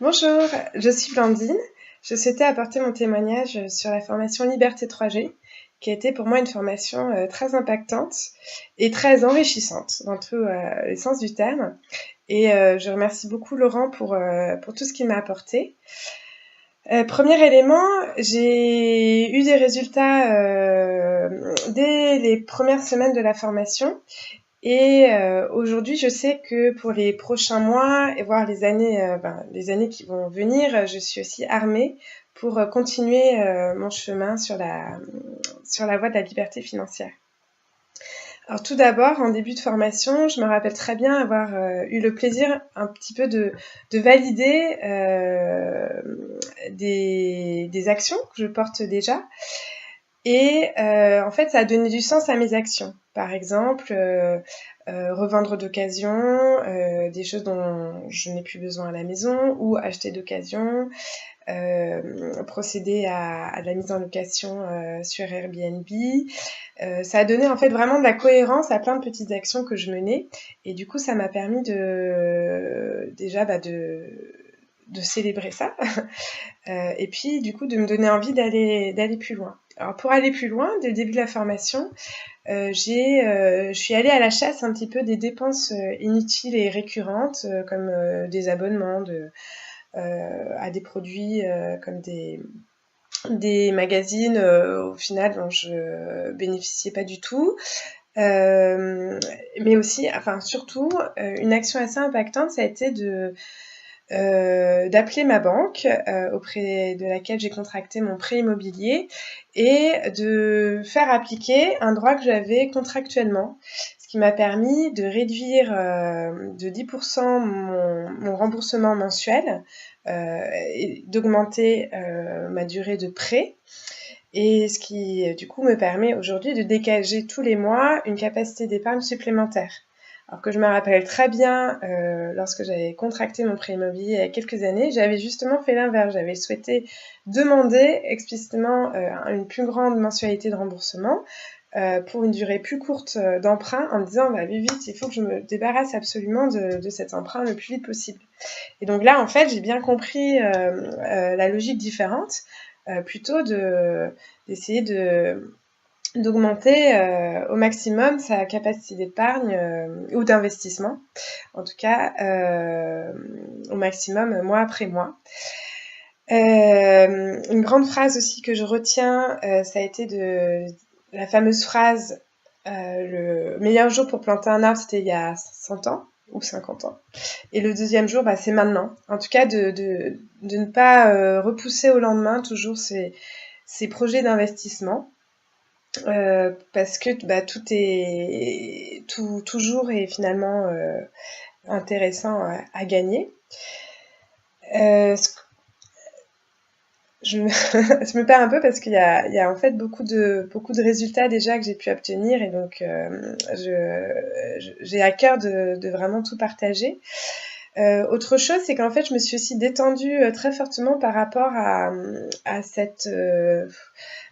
Bonjour, je suis Blandine. Je souhaitais apporter mon témoignage sur la formation Liberté 3G, qui a été pour moi une formation très impactante et très enrichissante dans tous les sens du terme. Et je remercie beaucoup Laurent pour tout ce qu'il m'a apporté. Premier élément, j'ai eu des résultats dès les premières semaines de la formation. Et aujourd'hui, je sais que pour les prochains mois et voire les années qui vont venir, je suis aussi armée pour continuer mon chemin sur la voie de la liberté financière. Alors tout d'abord, en début de formation, je me rappelle très bien avoir eu le plaisir un petit peu de valider des actions que je porte déjà. Et en fait, ça a donné du sens à mes actions. Par exemple, revendre d'occasion, des choses dont je n'ai plus besoin à la maison, ou acheter d'occasion, procéder à de la mise en location sur Airbnb. Ça a donné en fait vraiment de la cohérence à plein de petites actions que je menais. Et du coup, ça m'a permis de célébrer ça. Et puis, du coup, de me donner envie d'aller plus loin. Alors, pour aller plus loin, dès le début de la formation, je suis allée à la chasse un petit peu des dépenses inutiles et récurrentes, comme des abonnements à des produits comme des magazines au final dont je bénéficiais pas du tout. Mais aussi, enfin surtout, une action assez impactante, ça a été d'appeler ma banque auprès de laquelle j'ai contracté mon prêt immobilier et de faire appliquer un droit que j'avais contractuellement, ce qui m'a permis de réduire de 10% mon remboursement mensuel et d'augmenter ma durée de prêt. Et ce qui, du coup, me permet aujourd'hui de dégager tous les mois une capacité d'épargne supplémentaire. Alors que je me rappelle très bien, lorsque j'avais contracté mon prêt immobilier il y a quelques années, j'avais justement fait l'inverse. J'avais souhaité demander explicitement une plus grande mensualité de remboursement pour une durée plus courte d'emprunt en me disant bah, vite, il faut que je me débarrasse absolument de cet emprunt le plus vite possible. Et donc là, en fait, j'ai bien compris la logique différente, plutôt d'essayer d'augmenter au maximum sa capacité d'épargne ou d'investissement, en tout cas au maximum mois après mois. Une grande phrase aussi que je retiens, ça a été la fameuse phrase le meilleur jour pour planter un arbre, c'était il y a 100 ans ou 50 ans. Et le deuxième jour, bah, c'est maintenant. En tout cas, de ne pas repousser au lendemain toujours ces projets d'investissement. Parce que bah, toujours est finalement intéressant à gagner. Je me, je me perds un peu parce qu'il y a en fait beaucoup de résultats déjà que j'ai pu obtenir et donc j'ai à cœur de vraiment tout partager. Autre chose, c'est qu'en fait, je me suis aussi détendue très fortement par rapport à cette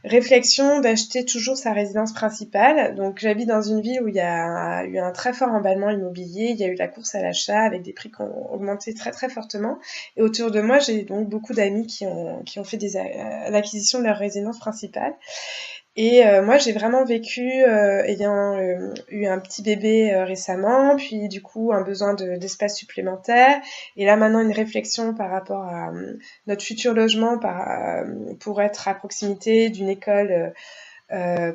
réflexion d'acheter toujours sa résidence principale. Donc, j'habite dans une ville où il y a eu un très fort emballement immobilier. Il y a eu la course à l'achat avec des prix qui ont augmenté très très fortement. Et autour de moi, j'ai donc beaucoup d'amis qui ont fait l'acquisition de leur résidence principale. Et moi, j'ai vraiment vécu, ayant eu un petit bébé récemment, puis du coup un besoin d'espace supplémentaire, et là maintenant une réflexion par rapport à notre futur logement pour être à proximité d'une école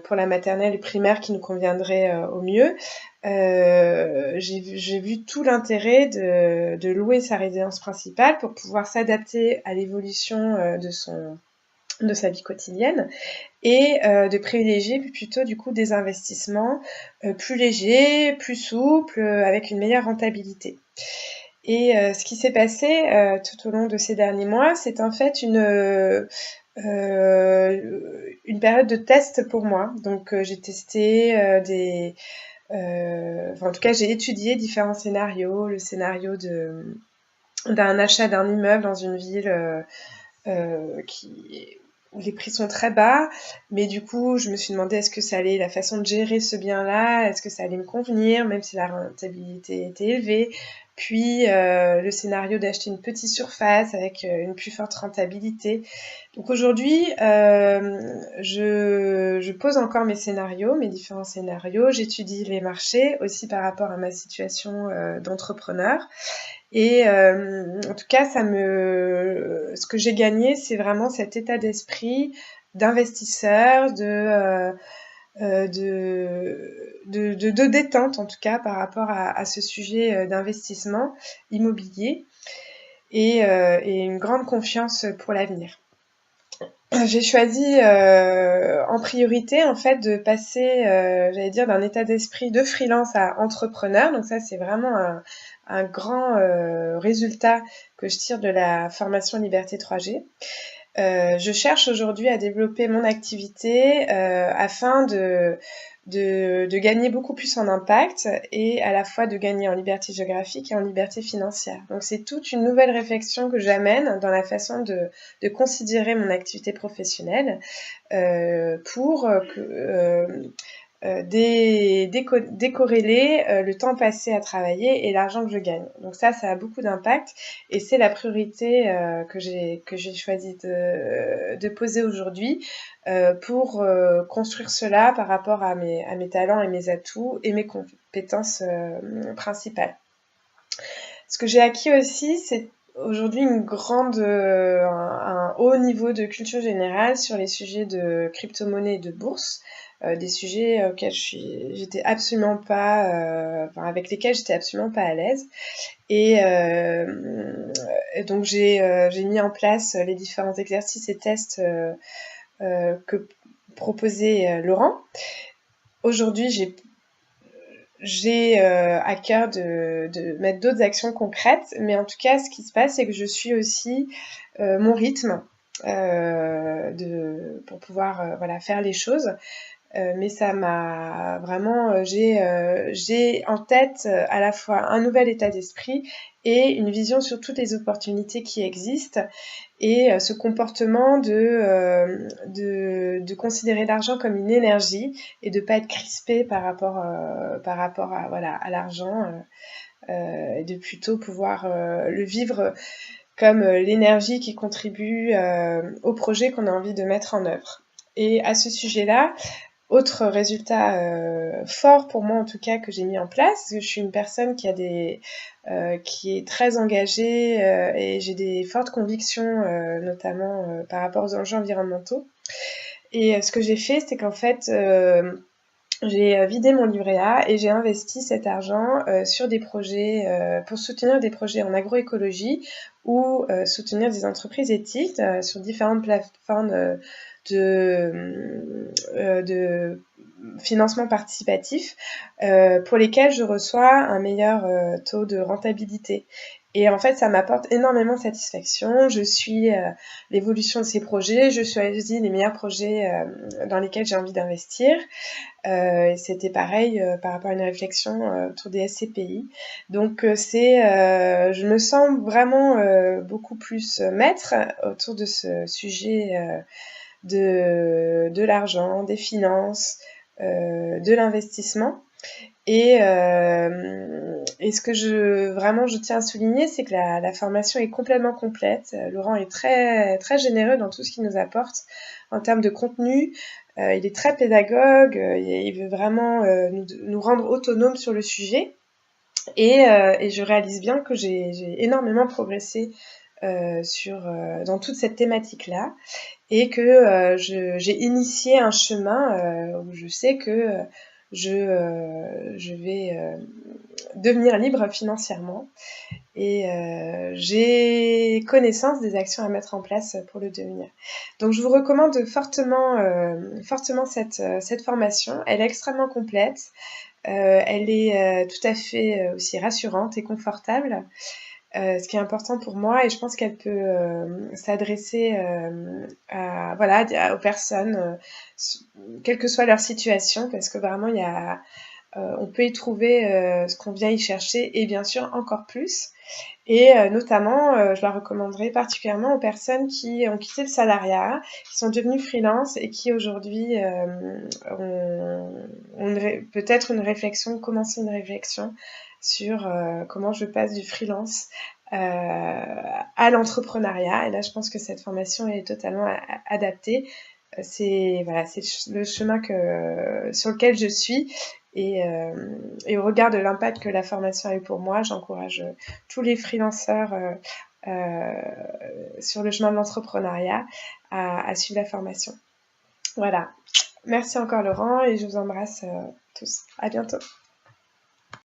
pour la maternelle et primaire qui nous conviendrait au mieux. J'ai vu tout l'intérêt de louer sa résidence principale pour pouvoir s'adapter à l'évolution de sa vie quotidienne et de privilégier plutôt du coup des investissements plus légers, plus souples, avec une meilleure rentabilité. Et ce qui s'est passé tout au long de ces derniers mois, c'est en fait une période de test pour moi. Donc j'ai testé en tout cas j'ai étudié différents scénarios, le scénario d'un achat d'un immeuble dans une ville où les prix sont très bas, mais du coup, je me suis demandé est-ce que ça allait, la façon de gérer ce bien-là, est-ce que ça allait me convenir, même si la rentabilité était élevée. puis le scénario d'acheter une petite surface avec une plus forte rentabilité. Donc aujourd'hui, je pose encore mes scénarios, mes différents scénarios, j'étudie les marchés aussi par rapport à ma situation d'entrepreneur. Et en tout cas, ce que j'ai gagné, c'est vraiment cet état d'esprit d'investisseur, de détente en tout cas par rapport à ce sujet d'investissement immobilier et une grande confiance pour l'avenir. J'ai choisi en priorité en fait de passer, j'allais dire, d'un état d'esprit de freelance à entrepreneur. Donc ça, c'est vraiment un grand résultat que je tire de la formation Liberté 3G. Je cherche aujourd'hui à développer mon activité afin de gagner beaucoup plus en impact et à la fois de gagner en liberté géographique et en liberté financière. Donc c'est toute une nouvelle réflexion que j'amène dans la façon de considérer mon activité professionnelle pour décorréler le temps passé à travailler et l'argent que je gagne. Donc ça a beaucoup d'impact et c'est la priorité que j'ai choisi de poser aujourd'hui pour construire cela par rapport à mes talents et mes atouts et mes compétences principales. Ce que j'ai acquis aussi, c'est aujourd'hui un haut niveau de culture générale sur les sujets de crypto-monnaie et de bourse. Des sujets auxquels j'étais absolument pas, avec lesquels j'étais absolument pas à l'aise. Et donc j'ai mis en place les différents exercices et tests que proposait Laurent. Aujourd'hui, j'ai à cœur de mettre d'autres actions concrètes, mais en tout cas, ce qui se passe, c'est que je suis aussi mon rythme pour pouvoir faire les choses. Mais ça m'a vraiment, j'ai en tête à la fois un nouvel état d'esprit et une vision sur toutes les opportunités qui existent et ce comportement de considérer l'argent comme une énergie et de pas être crispé par rapport à l'argent et de plutôt pouvoir le vivre comme l'énergie qui contribue au projet qu'on a envie de mettre en œuvre. Et à ce sujet-là, autre résultat fort pour moi en tout cas que j'ai mis en place, je suis une personne qui est très engagée et j'ai des fortes convictions notamment par rapport aux enjeux environnementaux. Et ce que j'ai fait, c'est qu'en fait j'ai vidé mon livret A et j'ai investi cet argent sur des projets pour soutenir des projets en agroécologie ou soutenir des entreprises éthiques sur différentes plateformes de financement participatif pour lesquels je reçois un meilleur taux de rentabilité. Et en fait, ça m'apporte énormément de satisfaction. Je suis l'évolution de ces projets, je choisis les meilleurs projets dans lesquels j'ai envie d'investir. C'était pareil par rapport à une réflexion autour des SCPI. Donc je me sens vraiment beaucoup plus maître autour de ce sujet de l'argent, des finances, de l'investissement. Et ce que je tiens à souligner, c'est que la formation est complètement complète. Laurent est très, très généreux dans tout ce qu'il nous apporte en termes de contenu. Il est très pédagogue, il veut vraiment nous rendre autonomes sur le sujet. Et je réalise bien que j'ai énormément progressé dans toute cette thématique-là et que j'ai initié un chemin où je sais que je vais devenir libre financièrement et j'ai connaissance des actions à mettre en place pour le devenir. Donc je vous recommande fortement cette formation. Elle est extrêmement complète, elle est tout à fait aussi rassurante et confortable. Ce qui est important pour moi et je pense qu'elle peut s'adresser aux personnes, quelle que soit leur situation, parce que vraiment on peut y trouver ce qu'on vient y chercher et bien sûr encore plus. Et notamment, je la recommanderais particulièrement aux personnes qui ont quitté le salariat, qui sont devenues freelance et qui aujourd'hui ont peut-être commencé une réflexion sur comment je passe du freelance à l'entrepreneuriat. Et là, je pense que cette formation est totalement adaptée. C'est voilà, le chemin sur lequel je suis. Et au regard de l'impact que la formation a eu pour moi, j'encourage tous les freelanceurs sur le chemin de l'entrepreneuriat à suivre la formation. Voilà. Merci encore Laurent et je vous embrasse tous. À bientôt.